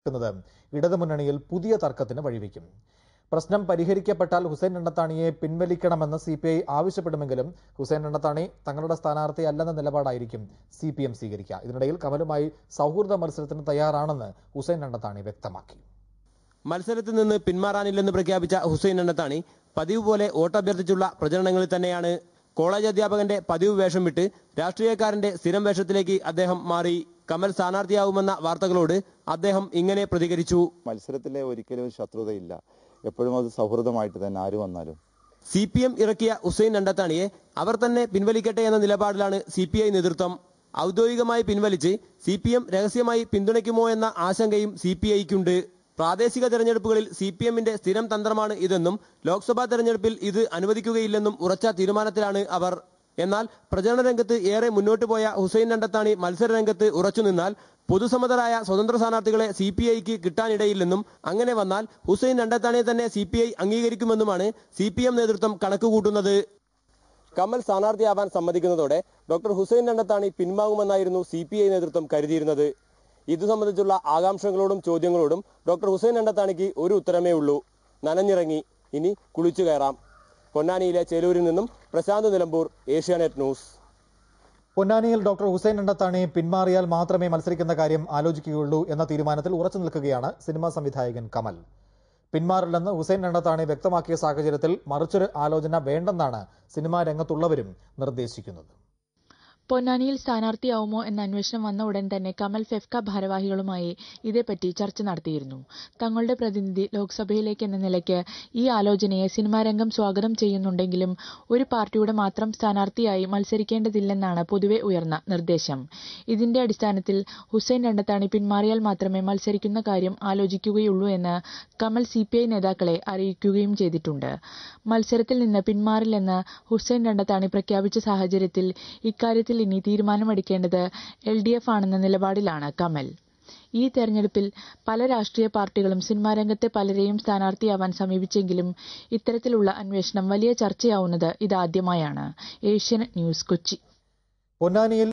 ക്കുന്നത് ഇടതുമുന്നണിയിൽ പുതിയ തർക്കത്തിന് വഴിവെക്കും. പ്രശ്നം പരിഹരിക്കപ്പെട്ടാൽ ഹുസൈൻ രണ്ടത്താണിയെ പിൻവലിക്കണമെന്ന് CPI ആവശ്യപ്പെടുമെങ്കിലും ഹുസൈൻ രണ്ടത്താണി തങ്ങളുടെ സ്ഥാനാർത്ഥിയല്ലെന്ന നിലപാടായിരിക്കും CPM സ്വീകരിക്കുക. ഇതിനിടയിൽ കമലുമായി സൗഹൃദ മത്സരത്തിന് തയ്യാറാണെന്ന് ഹുസൈൻ രണ്ടത്താണി വ്യക്തമാക്കി. മത്സരത്തിൽ നിന്ന് പിന്മാറാനില്ലെന്ന് പ്രഖ്യാപിച്ച ഹുസൈൻ രണ്ടത്താണി പതിവ് പോലെ വോട്ടഭ്യർത്ഥിച്ചുള്ള പ്രചരണങ്ങളിൽ തന്നെയാണ്. കോളേജ് അധ്യാപകന്റെ പതിവ് വേഷം വിട്ട് രാഷ്ട്രീയക്കാരന്റെ സ്ഥിരം വേഷത്തിലേക്ക് അദ്ദേഹം മാറി. കമൽ സ്ഥാനാർത്ഥിയാവുമെന്ന വാർത്തകളോട് അദ്ദേഹം ഇങ്ങനെ പ്രതികരിച്ചു. മത്സരത്തിലെ ഒരിക്കലും ശത്രുതയില്ല, എപ്പോഴും അത് സൗഹൃദമായിട്ട് തന്നെ ആര് വന്നാലും. CPM ഇറക്കിയ ഹുസൈൻ രണ്ടത്താണിയെ അവർ തന്നെ പിൻവലിക്കട്ടെ എന്ന നിലപാടിലാണ് CPI നേതൃത്വം. ഔദ്യോഗികമായി പിൻവലിച്ച് CPM രഹസ്യമായി പിന്തുണയ്ക്കുമോ എന്ന ആശങ്കയും CPIക്കുണ്ട്. പ്രാദേശിക തെരഞ്ഞെടുപ്പുകളിൽ CPMന്റെ സ്ഥിരം തന്ത്രമാണ് ഇതെന്നും ലോക്സഭാ തെരഞ്ഞെടുപ്പിൽ ഇത് അനുവദിക്കുകയില്ലെന്നും ഉറച്ച തീരുമാനത്തിലാണ് അവർ. എന്നാൽ പ്രചരണ രംഗത്ത് ഏറെ മുന്നോട്ട് പോയ ഹുസൈൻ രണ്ടത്താണി മത്സര രംഗത്ത് ഉറച്ചുനിന്നാൽ പൊതുസമ്മതരായ സ്വതന്ത്ര സ്ഥാനാർത്ഥികളെ CPIക്ക് കിട്ടാനിടയില്ലെന്നും അങ്ങനെ വന്നാൽ ഹുസൈൻ രണ്ടത്താണിയെ തന്നെ CPI അംഗീകരിക്കുമെന്നുമാണ് CPM നേതൃത്വം കണക്കുകൂട്ടുന്നത്. കമൽ സ്ഥാനാർത്ഥിയാവാൻ സമ്മതിക്കുന്നതോടെ ഡോക്ടർ ഹുസൈൻ രണ്ടത്താണി പിൻവാങ്ങുമെന്നായിരുന്നു CPI നേതൃത്വം കരുതിയിരുന്നത്. ഇതു സംബന്ധിച്ചുള്ള ആകാംക്ഷകളോടും ചോദ്യങ്ങളോടും ഡോക്ടർ ഹുസൈൻ രണ്ടത്താണിക്ക് ഒരു ഉത്തരമേ ഉള്ളൂ: നനഞ്ഞിറങ്ങി, ഇനി കുളിച്ചു കയറാം. പൊന്നാനിയിലെ ചേലൂരിൽ നിന്നും പ്രശാന്ത് നിലമ്പൂർ, ഏഷ്യാനെറ്റ് ന്യൂസ്. പൊന്നാനിയിൽ ഡോക്ടർ ഹുസൈൻ രണ്ടത്താണി പിന്മാറിയാൽ മാത്രമേ മത്സരിക്കുന്ന കാര്യം ആലോചിക്കുകയുള്ളൂ എന്ന തീരുമാനത്തിൽ ഉറച്ചു നിൽക്കുകയാണ് സിനിമാ സംവിധായകൻ കമൽ. പിന്മാറില്ലെന്ന് ഹുസൈൻ രണ്ടത്താണി വ്യക്തമാക്കിയ സാഹചര്യത്തിൽ മറിച്ചൊരു ആലോചന വേണ്ടെന്നാണ് സിനിമാ രംഗത്തുള്ളവരും നിർദ്ദേശിക്കുന്നത്. പൊന്നാനിയിൽ സ്ഥാനാർത്ഥിയാവുമോ എന്ന അന്വേഷണം വന്ന ഉടൻ തന്നെ കമൽ ഫെഫ്ക ഭാരവാഹികളുമായി ഇതേപ്പറ്റി ചർച്ച നടത്തിയിരുന്നു. തങ്ങളുടെ പ്രതിനിധി ലോക്സഭയിലേക്ക് എന്ന നിലയ്ക്ക് ഈ ആലോചനയെ സിനിമാരംഗം സ്വാഗതം ചെയ്യുന്നുണ്ടെങ്കിലും ഒരു പാർട്ടിയുടെ മാത്രം സ്ഥാനാർത്ഥിയായി മത്സരിക്കേണ്ടതില്ലെന്നാണ് പൊതുവെ ഉയർന്ന നിർദ്ദേശം. ഇതിന്റെ അടിസ്ഥാനത്തിൽ ഹുസൈൻ രണ്ടത്താണി പിന്മാറിയാൽ മാത്രമേ മത്സരിക്കുന്ന കാര്യം ആലോചിക്കുകയുള്ളൂ എന്ന് കമൽ CPI നേതാക്കളെ അറിയിക്കുകയും ചെയ്തിട്ടുണ്ട്. മത്സരത്തിൽ നിന്ന് പിന്മാറില്ലെന്ന് ഹുസൈൻ രണ്ടത്താണി പ്രഖ്യാപിച്ച സാഹചര്യത്തിൽ ഇക്കാര്യത്തിൽ ഇനി തീരുമാനമെടുക്കേണ്ടത് LDF ആണെന്ന നിലപാടിലാണ് കമൽ. ഈ തെരഞ്ഞെടുപ്പിൽ പല രാഷ്ട്രീയ പാർട്ടികളും സിനിമാരംഗത്തെ പലരെയും സ്ഥാനാർത്ഥിയാവാൻ സമീപിച്ചെങ്കിലും ഇത്തരത്തിലുള്ള അന്വേഷണം വലിയ ചർച്ചയാവുന്നത് ഇതാദ്യമായാണ്. ഏഷ്യാനെറ്റ് ന്യൂസ്, കൊച്ചി. പൊന്നാനിയിൽ